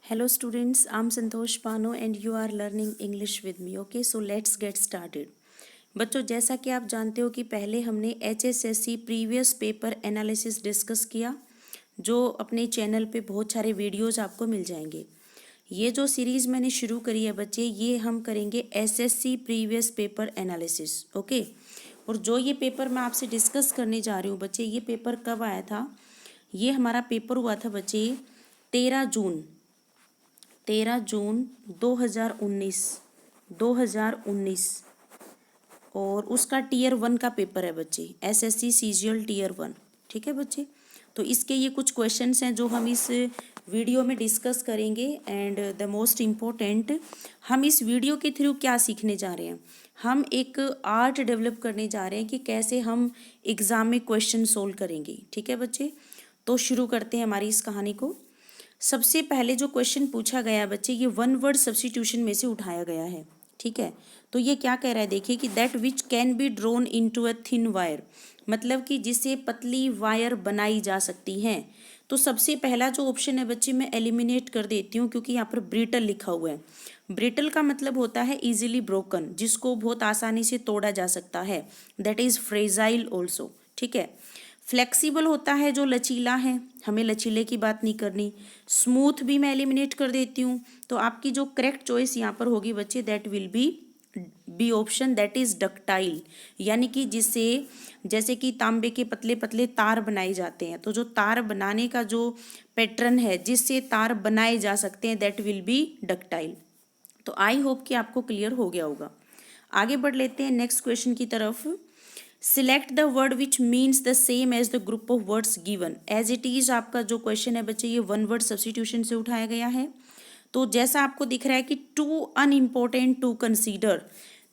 Hello students, I'm Santosh Pano and you are learning English with me. Okay, so let's get started. बच्चों जैसा कि आप जानते हो कि पहले हमने HSSC previous paper analysis discuss किया, जो अपने चैनल पे बहुत सारे वीडियोस आपको मिल जाएंगे। ये जो सीरीज़ मैंने शुरू करी है बच्चे, ये हम करेंगे SSC previous paper analysis. Okay, और जो ये पेपर मैं आपसे डिस्कस करने जा रही हूँ बच्चे, ये पेपर कब आया था? ये हमारा पेपर हुआ था बच्चे 13 जून 2019 और उसका टीयर 1 का पेपर है बच्चे, SSC CGL टीयर 1। ठीक है बच्चे, तो इसके ये कुछ क्वेश्चंस हैं जो हम इस वीडियो में डिस्कस करेंगे। एंड द मोस्ट इम्पोर्टेंट, हम इस वीडियो के थ्रू क्या सीखने जा रहे हैं? हम एक आर्ट डेवलप करने जा रहे हैं कि कैसे हम एग्ज़ाम में क्वेश्चन सोल्व करेंगे। ठीक है बच्चे, तो शुरू करते हैं हमारी इस कहानी को। सबसे पहले जो क्वेश्चन पूछा गया है बच्चे, ये वन वर्ड सब्स्टिट्यूशन में से उठाया गया है। ठीक है, तो ये क्या कह रहा है देखिए कि that which can be drone into a thin wire, मतलब कि जिससे पतली वायर बनाई जा सकती हैं। तो सबसे पहला जो ऑप्शन है बच्चे, मैं एलिमिनेट कर देती हूँ क्योंकि यहाँ पर ब्रिटल लिखा हुआ है। ब्रिटल का मतलब होता है इजीली ब्रोकन, जिसको बहुत आसानी से तोड़ा जा सकता है। That is fragile also. ठीक है, फ्लेक्सिबल होता है जो लचीला है, हमें लचीले की बात नहीं करनी। स्मूथ भी मैं एलिमिनेट कर देती हूँ। तो आपकी जो करेक्ट चॉइस यहाँ पर होगी बच्चे, that will be option, that is ductile, यानी कि जिससे जैसे कि तांबे के पतले पतले तार बनाए जाते हैं, तो जो तार बनाने का जो पैटर्न है जिससे तार बनाए जा सकते हैं, दैट विल बी डक्टाइल। तो आई होप कि आपको क्लियर हो गया होगा। आगे बढ़ लेते हैं नेक्स्ट क्वेश्चन की तरफ। Select the word which means the same as the group of words given. As it is आपका जो क्वेश्चन है बच्चे, ये वन वर्ड सब्स्टिट्यूशन से उठाया गया है। तो जैसा आपको दिख रहा है कि टू अनइम्पोर्टेंट टू कंसीडर,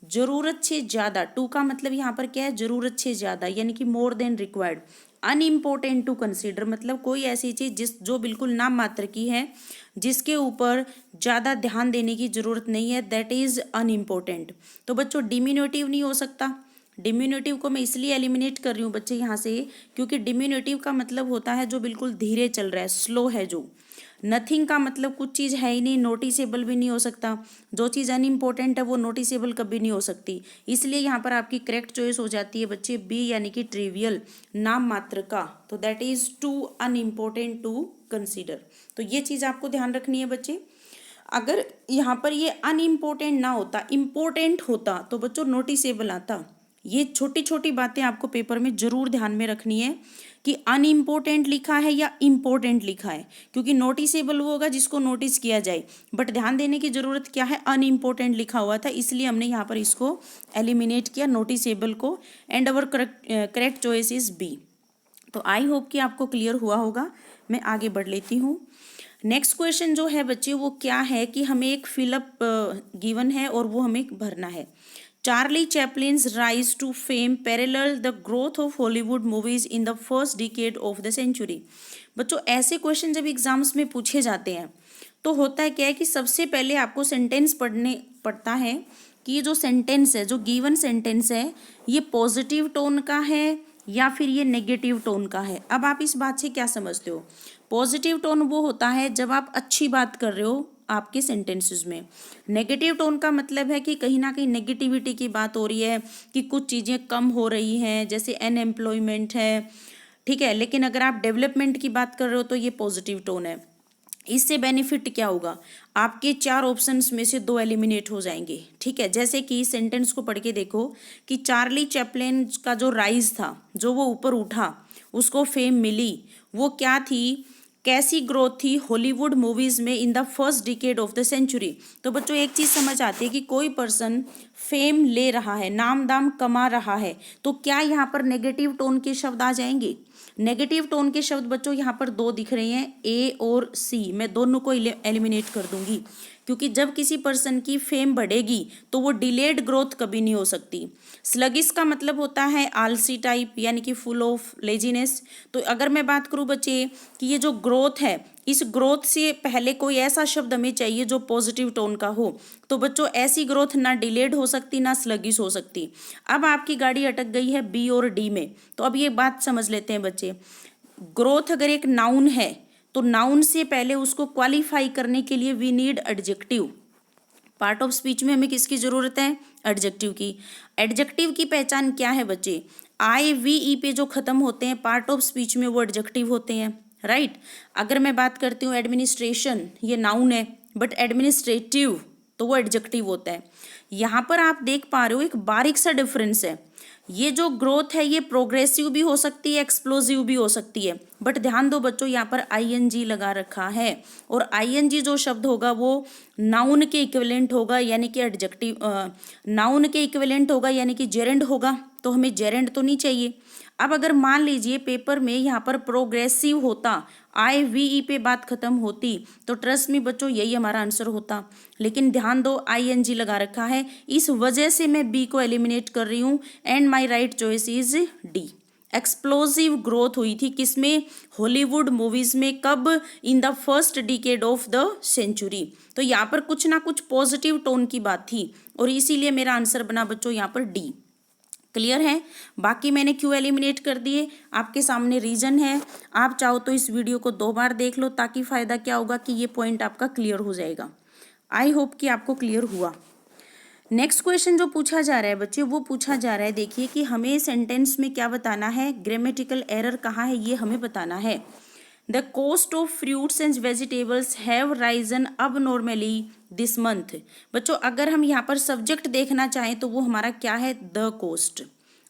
जरूरत से ज्यादा। टू का मतलब यहाँ पर क्या है? जरूरत से ज्यादा, यानी कि more than required. Unimportant to consider मतलब कोई ऐसी चीज जो बिल्कुल नाम मात्र की है, जिसके ऊपर ज्यादा ध्यान देने की जरूरत नहीं है, दैट इज अनइम्पोर्टेंट। तो बच्चों डिमिन्यूटिव नहीं हो सकता। डिमिन्यूटिव को मैं इसलिए एलिमिनेट कर रही हूँ बच्चे यहाँ से, क्योंकि डिमिन्यूटिव का मतलब होता है जो बिल्कुल धीरे चल रहा है, स्लो है जो। नथिंग का मतलब कुछ चीज़ है ही नहीं, नोटिसेबल भी नहीं हो सकता। जो चीज़ अनइम्पोर्टेंट है वो नोटिसेबल कभी नहीं हो सकती। इसलिए यहाँ पर आपकी करेक्ट चॉइस हो जाती है बच्चे बी, यानी कि ट्रिवियल, नाम मात्र का। तो that is too unimportant to consider. तो ये चीज़ आपको ध्यान रखनी है बच्चे। अगर यहाँ पर ये अनइम्पोर्टेंट ना होता, इम्पोर्टेंट होता, तो बच्चों नोटिसेबल आता। ये छोटी छोटी बातें आपको पेपर में जरूर ध्यान में रखनी है कि अनइम्पोर्टेंट लिखा है या इम्पोर्टेंट लिखा है, क्योंकि नोटिसेबल वो होगा जिसको नोटिस किया जाए। बट ध्यान देने की जरूरत क्या है, अनइम्पोर्टेंट लिखा हुआ था, इसलिए हमने यहाँ पर इसको एलिमिनेट किया, नोटिसेबल को। And our correct choice is B. तो आई होप कि आपको क्लियर हुआ होगा। मैं आगे बढ़ लेती हूँ। नेक्स्ट क्वेश्चन जो है बच्चे, वो क्या है कि हमें एक फिलअप गिवन है और वो हमें भरना है। Charlie Chaplin's rise to fame parallel the growth of Hollywood movies in the first decade of the century. बच्चों ऐसे क्वेश्चन जब एग्जाम्स में पूछे जाते हैं तो होता है क्या है कि सबसे पहले आपको सेंटेंस पढ़ने पड़ता है कि ये जो सेंटेंस है, जो गिवन सेंटेंस है, ये पॉजिटिव टोन का है या फिर ये नेगेटिव टोन का है। अब आप इस बात से क्या समझते हो? पॉजिटिव टोन वो होता है जब आप अच्छी बात कर रहे हो आपके सेंटेंसेस में। नेगेटिव टोन का मतलब है कि कहीं ना कहीं नेगेटिविटी की बात हो रही है, कि कुछ चीज़ें कम हो रही हैं, जैसे अनएम्प्लॉयमेंट है। ठीक है, लेकिन अगर आप डेवलपमेंट की बात कर रहे हो तो ये पॉजिटिव टोन है। इससे बेनिफिट क्या होगा? आपके 4 ऑप्शंस में से 2 एलिमिनेट हो जाएंगे। ठीक है, जैसे कि सेंटेंस को पढ़ के देखो कि चार्ली चैपलिन का जो राइज था, जो वो ऊपर उठा, उसको फेम मिली, वो क्या थी, कैसी ग्रोथ थी हॉलीवुड मूवीज में in the first decade of the century. तो बच्चों एक चीज समझ आती है कि कोई पर्सन फेम ले रहा है, नाम दाम कमा रहा है, तो क्या यहाँ पर नेगेटिव टोन के शब्द आ जाएंगे? नेगेटिव टोन के शब्द बच्चों यहाँ पर 2 दिख रहे हैं, ए और सी। मैं दोनों को एलिमिनेट कर दूंगी, क्योंकि जब किसी पर्सन की फेम बढ़ेगी तो वो डिलेड ग्रोथ कभी नहीं हो सकती। स्लगिस का मतलब होता है आलसी टाइप, यानी कि फुल ऑफ लेजीनेस। तो अगर मैं बात करूं बच्चे कि ये जो ग्रोथ है, इस ग्रोथ से पहले कोई ऐसा शब्द हमें चाहिए जो पॉजिटिव टोन का हो। तो बच्चों ऐसी ग्रोथ ना डिलेड हो सकती, ना स्लगिस हो सकती। अब आपकी गाड़ी अटक गई है बी और डी में। तो अब ये बात समझ लेते हैं बच्चे, ग्रोथ अगर एक नाउन है तो नाउन से पहले उसको क्वालिफाई करने के लिए we need adjective. Part of speech में हमें किसकी जरूरत है? एडजेक्टिव की। एडजेक्टिव की पहचान क्या है बच्चे? आई वी ई पे जो खत्म होते हैं पार्ट ऑफ स्पीच में वो एडजेक्टिव होते हैं, राइट। अगर मैं बात करती हूँ एडमिनिस्ट्रेशन, ये नाउन है, बट एडमिनिस्ट्रेटिव तो वो एडजेक्टिव होता है। यहाँ पर आप देख पा रहे हो एक बारीक सा डिफरेंस है। ये जो ग्रोथ है ये प्रोग्रेसिव भी हो सकती है, एक्सप्लोजिव भी हो सकती है, बट ध्यान दो बच्चों यहाँ पर आईएनजी लगा रखा है, और आईएनजी जो शब्द होगा वो नाउन के इक्विवेलेंट होगा, यानी कि एडजेक्टिव नाउन के इक्विवेलेंट होगा, यानी कि जेरेंड होगा। तो हमें जेरेंड तो नहीं चाहिए। अब अगर मान लीजिए पेपर में यहाँ पर प्रोग्रेसिव होता, आई वी ई पे बात खत्म होती, तो ट्रस्ट में बच्चों यही हमारा आंसर होता। लेकिन ध्यान दो आईएनजी लगा रखा है, इस वजह से मैं बी को एलिमिनेट कर रही हूँ, and my right choice is D. Explosive growth हुई थी किसमें? हॉलीवुड मूवीज में। कब? In the first decade of the century. तो यहाँ पर कुछ ना कुछ पॉजिटिव टोन की बात थी, और इसीलिए मेरा आंसर बना बच्चों यहाँ पर डी। क्लियर है? बाकी मैंने क्यों एलिमिनेट कर दिए, आपके सामने रीजन है। आप चाहो तो इस वीडियो को 2 बार देख लो, ताकि फायदा क्या होगा कि ये पॉइंट आपका क्लियर हो जाएगा। आई होप कि आपको क्लियर हुआ। नेक्स्ट क्वेश्चन जो पूछा जा रहा है बच्चे, वो पूछा जा रहा है, देखिए कि हमें सेंटेंस में क्या बताना है, ग्रामेटिकल एरर कहाँ है ये हमें बताना है। The cost of fruits and vegetables have Ryzen अब नॉर्मली दिस मंथ। बच्चों अगर हम यहाँ पर सब्जेक्ट देखना चाहें तो वो हमारा क्या है? The cost.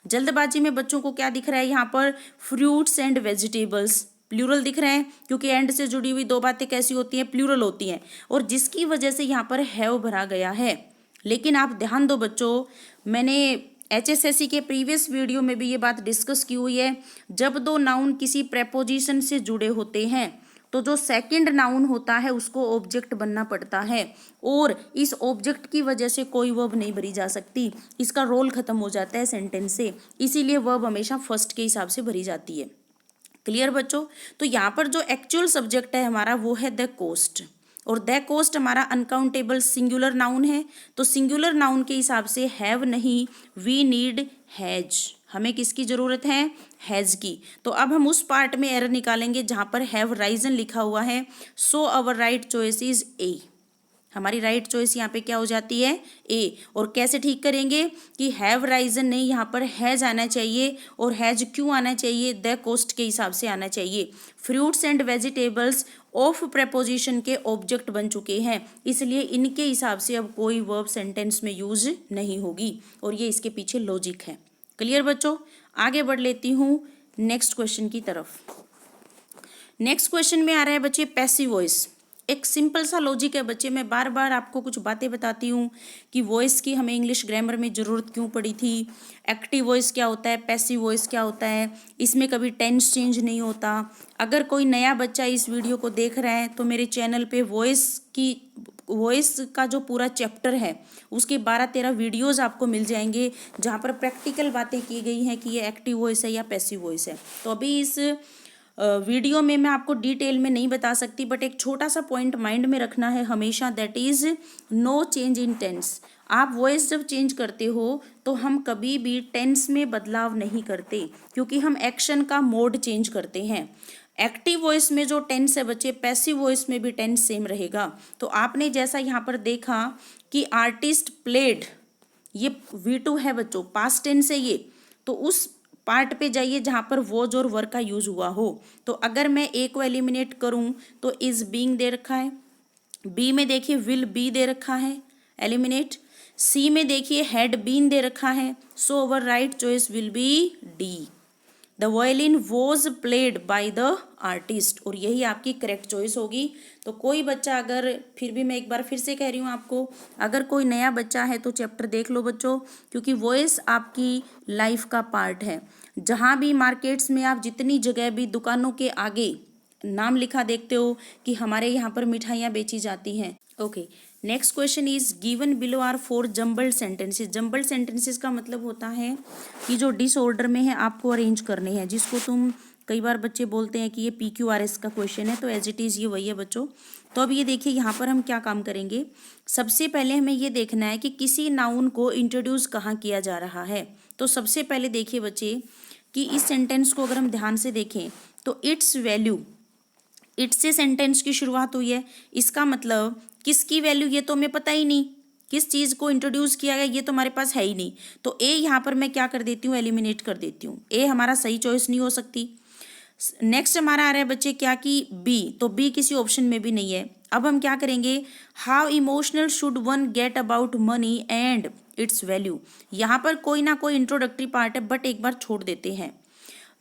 जल्दबाजी में बच्चों को क्या दिख रहा है यहाँ पर? फ्रूट्स एंड वेजिटेबल्स प्लूरल दिख रहे हैं, क्योंकि एंड से जुड़ी हुई 2 बातें कैसी होती हैं? प्लूरल होती हैं, और जिसकी वजह से यहाँ पर हैव भरा गया है। लेकिन आप ध्यान दो बच्चों, मैंने एचएसएससी के प्रीवियस वीडियो में भी ये बात डिस्कस की हुई है, जब 2 नाउन किसी प्रेपोजिशन से जुड़े होते हैं तो जो सेकंड नाउन होता है उसको ऑब्जेक्ट बनना पड़ता है, और इस ऑब्जेक्ट की वजह से कोई वर्ब नहीं भरी जा सकती, इसका रोल खत्म हो जाता है सेंटेंस से, इसीलिए वर्ब हमेशा फर्स्ट के हिसाब से भरी जाती है। क्लियर बच्चों? तो यहाँ पर जो एक्चुअल सब्जेक्ट है हमारा वो है द कोस्ट, और द कोस्ट हमारा अनकाउंटेबल सिंगुलर नाउन है, तो सिंगुलर नाउन के हिसाब से हैव नहीं, वी नीड हैज। हमें किसकी जरूरत है? हैज की। तो अब हम उस पार्ट में एरर निकालेंगे जहां पर हैव राइजन लिखा हुआ है, so our right choice is A. हमारी राइट चॉइस यहाँ पे क्या हो जाती है? ए। और कैसे ठीक करेंगे कि हैव राइजन नहीं, यहाँ पर हैज आना चाहिए, और हैज क्यों आना चाहिए? द कोस्ट के हिसाब से आना चाहिए। Fruits and vegetables of preposition के ऑब्जेक्ट बन चुके हैं, इसलिए इनके हिसाब से अब कोई वर्ब सेंटेंस में यूज नहीं होगी, और ये इसके पीछे लॉजिक है। क्लियर बच्चों? आगे बढ़ लेती हूँ नेक्स्ट क्वेश्चन की तरफ। नेक्स्ट क्वेश्चन में आ रहा है बच्चे पैसिव वॉइस। एक सिंपल सा लॉजिक है बच्चे, मैं बार बार आपको कुछ बातें बताती हूँ कि वॉइस की हमें इंग्लिश ग्रामर में ज़रूरत क्यों पड़ी थी, एक्टिव वॉइस क्या होता है, पैसिव वॉइस क्या होता है, इसमें कभी टेंस चेंज नहीं होता। अगर कोई नया बच्चा इस वीडियो को देख रहा है तो मेरे चैनल पे वॉइस का जो पूरा चैप्टर है उसके 12-13 वीडियोज़ आपको मिल जाएंगे, जहाँ पर प्रैक्टिकल बातें की गई हैं कि ये एक्टिव वॉइस है या पैसिव वॉइस है। तो अभी इस वीडियो में मैं आपको डिटेल में नहीं बता सकती, बट एक छोटा सा पॉइंट माइंड में रखना है हमेशा, that is no change in tense. आप वॉइस जब चेंज करते हो तो हम कभी भी टेंस में बदलाव नहीं करते, क्योंकि हम एक्शन का मोड चेंज करते हैं। एक्टिव वॉइस में जो टेंस है बच्चे, पैसिव वॉइस में भी टेंस सेम रहेगा। तो आपने जैसा यहाँ पर देखा कि आर्टिस्ट प्लेड, ये V2 है बच्चों, पास्ट टेंस है ये, तो उस पार्ट पे जाइए जहाँ पर वॉज और वर का यूज हुआ हो। तो अगर मैं ए को एलिमिनेट करूँ तो इज बीइंग दे रखा है, बी में देखिए विल बी दे रखा है, एलिमिनेट। सी में देखिए हैड बीन दे रखा है, so our right choice will be D, the violin was played by the artist, और यही आपकी करेक्ट चॉइस होगी। तो कोई बच्चा अगर, फिर भी मैं एक बार फिर से कह रही हूँ आपको, अगर कोई नया बच्चा है तो चैप्टर देख लो बच्चों, क्योंकि वॉइस आपकी लाइफ का पार्ट है। जहाँ भी मार्केट्स में आप जितनी जगह भी दुकानों के आगे नाम लिखा देखते हो कि हमारे यहाँ पर मिठाइयाँ बेची जाती हैं। Okay, next question is given below are 4 jumbled sentences. Jumbled sentences का मतलब होता है कि जो डिसऑर्डर में है आपको अरेंज करने हैं, जिसको तुम कई बार बच्चे बोलते हैं कि ये PQRS का क्वेश्चन है, तो एज इट इज़ ये वही है बच्चों। तो अब ये देखिए यहाँ पर हम क्या काम करेंगे। सबसे पहले हमें ये देखना है कि किसी नाउन को इंट्रोड्यूस कहाँ किया जा रहा है। तो सबसे पहले देखिए बच्चे कि इस सेंटेंस को अगर हम ध्यान से देखें तो इट्स वैल्यू इट से सेंटेंस की शुरुआत हुई है, इसका मतलब किसकी वैल्यू, ये तो हमें पता ही नहीं, किस चीज़ को इंट्रोड्यूस किया गया ये तो हमारे पास है ही नहीं। तो ए यहाँ पर मैं क्या कर देती हूँ, एलिमिनेट कर देती हूँ, ए हमारा सही चॉइस नहीं हो सकती। नेक्स्ट हमारा आ रहा है बच्चे क्या कि बी, तो बी किसी ऑप्शन में भी नहीं है। अब हम क्या करेंगे, how emotional should one get about money and it's value. यहाँ पर कोई ना कोई इंट्रोडक्टरी पार्ट है, बट एक बार छोड़ देते हैं।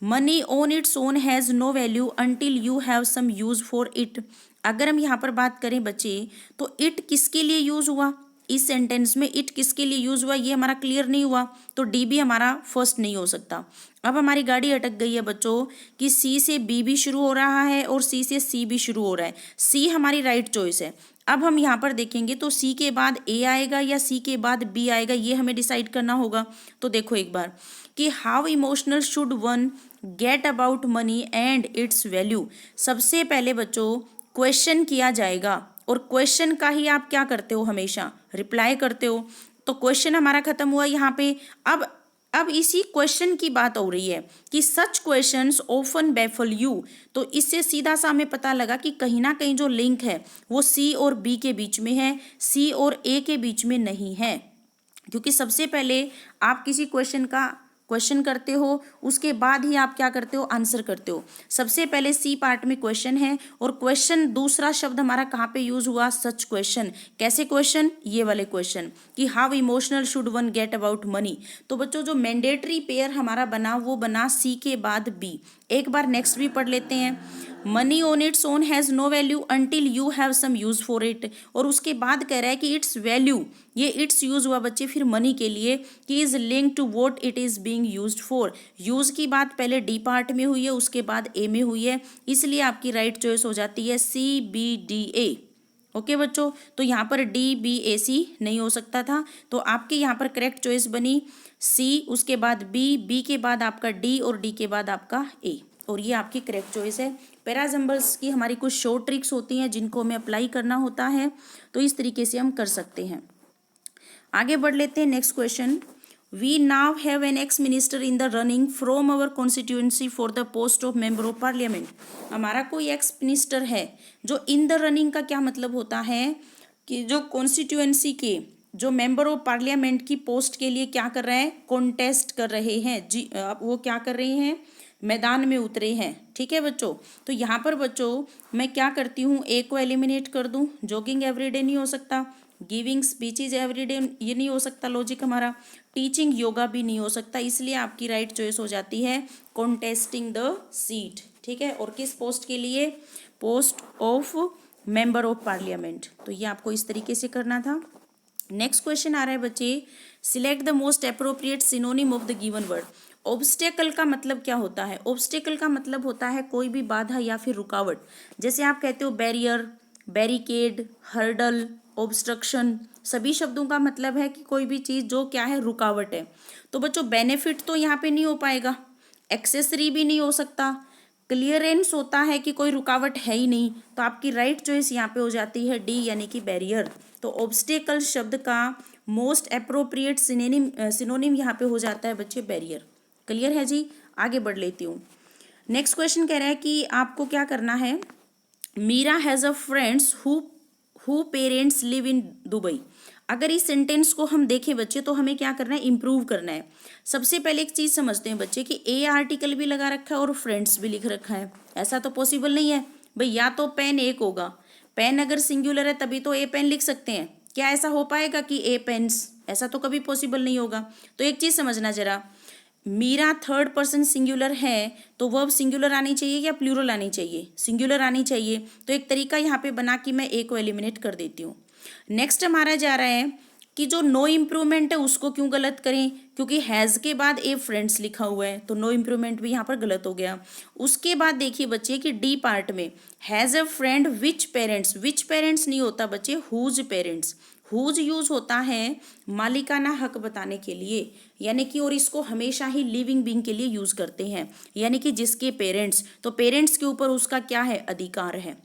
Money on its own has no value until you have some use for it. अगर हम यहाँ पर बात करें बच्चे, तो इट किसके लिए यूज हुआ, इस सेंटेंस में इट किसके लिए यूज हुआ ये हमारा क्लियर नहीं हुआ, तो डी भी हमारा फर्स्ट नहीं हो सकता। अब हमारी गाड़ी अटक गई है बच्चों कि सी से बी भी शुरू हो रहा है और सी से सी भी शुरू हो रहा है, सी हमारी राइट चॉइस है। अब हम यहाँ पर देखेंगे तो सी के बाद ए आएगा या सी के बाद बी आएगा, ये हमें डिसाइड करना होगा। तो देखो एक बार कि how emotional should one get about money and it's value. सबसे पहले बच्चों क्वेश्चन किया जाएगा, और क्वेश्चन का ही आप क्या करते हो, हमेशा रिप्लाई करते हो। तो क्वेश्चन हमारा खत्म हुआ यहाँ पे। अब इसी क्वेश्चन की बात हो रही है कि सच क्वेश्चंस ऑफन बैफल यू। तो इससे सीधा सा हमें पता लगा कि कहीं ना कहीं जो लिंक है वो सी और बी के बीच में है, सी और ए के बीच में नहीं है। क्योंकि सबसे पहले आप किसी क्वेश्चन करते हो, उसके बाद ही आप क्या करते हो, आंसर करते हो। सबसे पहले सी पार्ट में क्वेश्चन है, और क्वेश्चन दूसरा शब्द हमारा कहाँ पे यूज हुआ, सच क्वेश्चन। कैसे क्वेश्चन, ये वाले क्वेश्चन कि how emotional should one get about money. तो बच्चों जो मैंडेटरी पेयर हमारा बना वो बना सी के बाद बी। एक बार नेक्स्ट भी पढ़ लेते हैं। Money on its own has no value until you have some use for it. और उसके बाद कह रहा है कि इट्स वैल्यू, ये इट्स यूज हुआ बच्चे फिर मनी के लिए, कि is link to what it is being used for. Use की बात पहले डी पार्ट में हुई है, उसके बाद ए में हुई है, इसलिए आपकी राइट चॉइस हो जाती है C B D A. Okay बच्चों, तो यहाँ पर डी बी ए सी नहीं हो सकता था, तो आपकी यहाँ पर करेक्ट चॉइस बनी सी, उसके बाद बी, बी के बाद आपका डी और डी के बाद आपका ए, और ये आपकी करेक्ट चॉइस है। पैराजम्बल्स की हमारी कुछ शॉर्ट ट्रिक्स होती हैं जिनको हमें अप्लाई करना होता है, तो इस तरीके से हम कर सकते हैं। आगे बढ़ लेते हैं। Next question, we now have an ex minister in the running from our constituency for the post of member of parliament. हमारा कोई एक्स मिनिस्टर है जो इन द रनिंग का क्या मतलब होता है कि जो कॉन्स्टिट्यूएंसी के जो मेंबर ऑफ पार्लियामेंट की पोस्ट के लिए क्या कर रहे हैं, कॉन्टेस्ट कर रहे हैं जी, वो क्या कर रहे हैं, मैदान में उतरे हैं। ठीक है बच्चों, तो यहाँ पर बच्चों मैं क्या करती हूँ, ए को एलिमिनेट कर दूँ, जॉगिंग एवरीडे नहीं हो सकता, गिविंग स्पीचेज एवरीडे ये नहीं हो सकता लॉजिक हमारा, टीचिंग योगा भी नहीं हो सकता, इसलिए आपकी राइट चॉइस हो जाती है कॉन्टेस्टिंग द सीट। ठीक है, और किस पोस्ट के लिए, post of member of parliament. तो ये आपको इस तरीके से करना था। नेक्स्ट क्वेश्चन आ रहा है बच्चे, select the most appropriate synonym of the given word. Obstacle का मतलब क्या होता है, ऑब्स्टेकल का मतलब होता है कोई भी बाधा या फिर रुकावट। जैसे आप कहते हो बैरियर, बैरिकेड, हर्डल, ऑब्स्ट्रक्शन, सभी शब्दों का मतलब है कि कोई भी चीज़ जो क्या है, रुकावट है। तो बच्चों बेनिफिट तो यहाँ पे नहीं हो पाएगा, एक्सेसरी भी नहीं हो सकता, क्लियरेंस होता है कि कोई रुकावट है ही नहीं, तो आपकी राइट चॉइस यहाँ पे हो जाती है डी, यानी कि बैरियर। तो ऑब्स्टेकल शब्द का मोस्ट अप्रोप्रिएट सिनोनिम यहाँ पे हो जाता है बच्चे बैरियर। क्लियर है जी, आगे बढ़ लेती हूँ। नेक्स्ट क्वेश्चन कह रहा है कि आपको क्या करना है, Meera has a friends who parents live in Dubai. अगर इस सेंटेंस को हम देखें बच्चे तो हमें क्या करना है, इम्प्रूव करना है। सबसे पहले एक चीज़ समझते हैं बच्चे कि ए आर्टिकल भी लगा रखा है और फ्रेंड्स भी लिख रखा है, ऐसा तो पॉसिबल नहीं है भाई, या तो पेन एक होगा, पेन अगर सिंगुलर है तभी तो ए पेन लिख सकते हैं, क्या ऐसा हो पाएगा कि ए पेन्स, ऐसा तो कभी पॉसिबल नहीं होगा। तो एक चीज़ समझना जरा, मीरा थर्ड पर्सन सिंगुलर है तो वर्ब सिंगुलर आनी चाहिए या प्लूरल आनी चाहिए, सिंगुलर आनी चाहिए। तो एक तरीका यहाँ पे बना कि मैं ए को एलिमिनेट कर देती हूँ। नेक्स्ट हमारा जा रहा है कि जो नो इम्प्रूवमेंट है उसको क्यों गलत करें, क्योंकि हैज़ के बाद ए फ्रेंड्स लिखा हुआ है तो नो इम्प्रूवमेंट भी यहाँ पर गलत हो गया। उसके बाद देखिए बच्चे कि डी पार्ट में has a friend which parents नहीं होता बच्चे, हुज पेरेंट्स। हुज यूज होता है मालिकाना हक बताने के लिए, यानी कि, और इसको हमेशा ही लिविंग बीइंग के लिए यूज करते हैं, यानी कि जिसके पेरेंट्स, तो पेरेंट्स के ऊपर उसका क्या है, अधिकार है।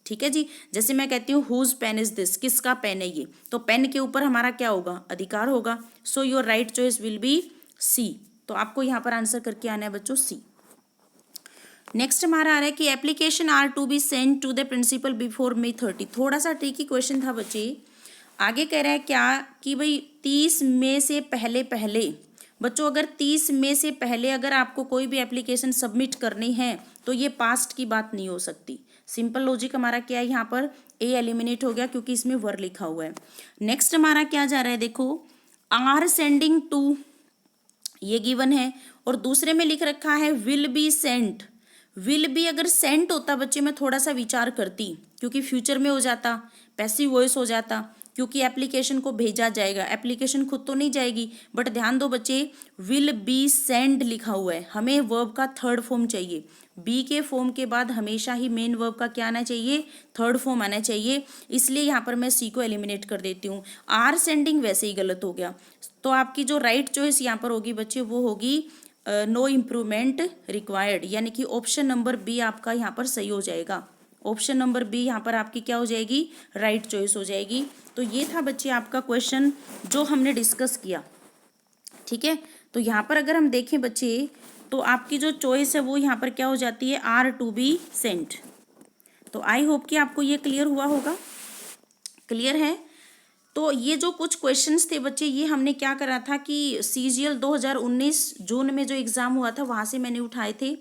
ठीक है जी, जैसे मैं कहती हूँ हुज पेन इज दिस, किसका पेन है ये, तो पेन के ऊपर हमारा क्या होगा, अधिकार होगा। So your right choice will be C. तो आपको यहाँ पर आंसर करके आना है बच्चों सी। नेक्स्ट हमारा आ रहा है कि application are to be send to the principal before May 30। थोड़ा सा ट्रिकी क्वेश्चन था बच्चे। आगे कह रहा है क्या कि भाई 30 मई से पहले पहले, बच्चों अगर 30 मई से पहले अगर आपको कोई भी एप्लीकेशन सबमिट करनी है तो ये पास्ट की बात नहीं हो सकती। सिंपल लॉजिक हमारा क्या है, यहाँ पर ए एलिमिनेट हो गया क्योंकि इसमें वर लिखा हुआ है। नेक्स्ट हमारा क्या जा रहा है, देखो आर सेंडिंग टू, ये गिवन है, और दूसरे में लिख रखा है will be sent. Will be अगर सेंट होता बच्चे मैं थोड़ा सा विचार करती, क्योंकि फ्यूचर में हो जाता, पैसिव वॉइस हो जाता, क्योंकि एप्लीकेशन को भेजा जाएगा, एप्लीकेशन खुद तो नहीं जाएगी। बट ध्यान दो बच्चे, विल बी सेंड लिखा हुआ है, हमें वर्ब का थर्ड फॉर्म चाहिए। बी के फॉर्म के बाद हमेशा ही मेन वर्ब का क्या आना चाहिए, थर्ड फॉर्म आना चाहिए, इसलिए यहाँ पर मैं सी को एलिमिनेट कर देती हूँ। आर सेंडिंग वैसे ही गलत हो गया, तो आपकी जो राइट चॉइस यहाँ पर होगी बच्चे वो होगी नो इम्प्रूवमेंट रिक्वायर्ड, यानी कि ऑप्शन नंबर बी आपका यहाँ पर सही हो जाएगा। ऑप्शन नंबर बी यहाँ पर आपकी क्या हो जाएगी, राइट चॉइस हो जाएगी। तो ये था बच्चे आपका क्वेश्चन जो हमने डिस्कस किया, ठीक है। तो यहाँ पर अगर हम देखें बच्चे तो आपकी जो चॉइस है वो यहाँ पर क्या हो जाती है, आर टू बी सेंट। तो आई होप कि आपको ये क्लियर हुआ होगा, क्लियर है। तो ये जो कुछ क्वेश्चंस थे बच्चे, ये हमने क्या करा था कि CGL 2019 जून में जो एग्ज़ाम हुआ था वहाँ से मैंने उठाए थे।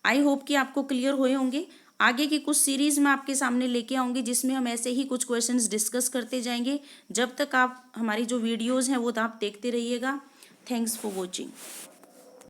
आई होप कि आपको क्लियर हुए होंगे। आगे की कुछ सीरीज़ मैं आपके सामने लेके आऊँगी जिसमें हम ऐसे ही कुछ क्वेश्चंस डिस्कस करते जाएंगे। जब तक आप हमारी जो वीडियोज़ हैं वो तो आप देखते रहिएगा। Thanks for watching.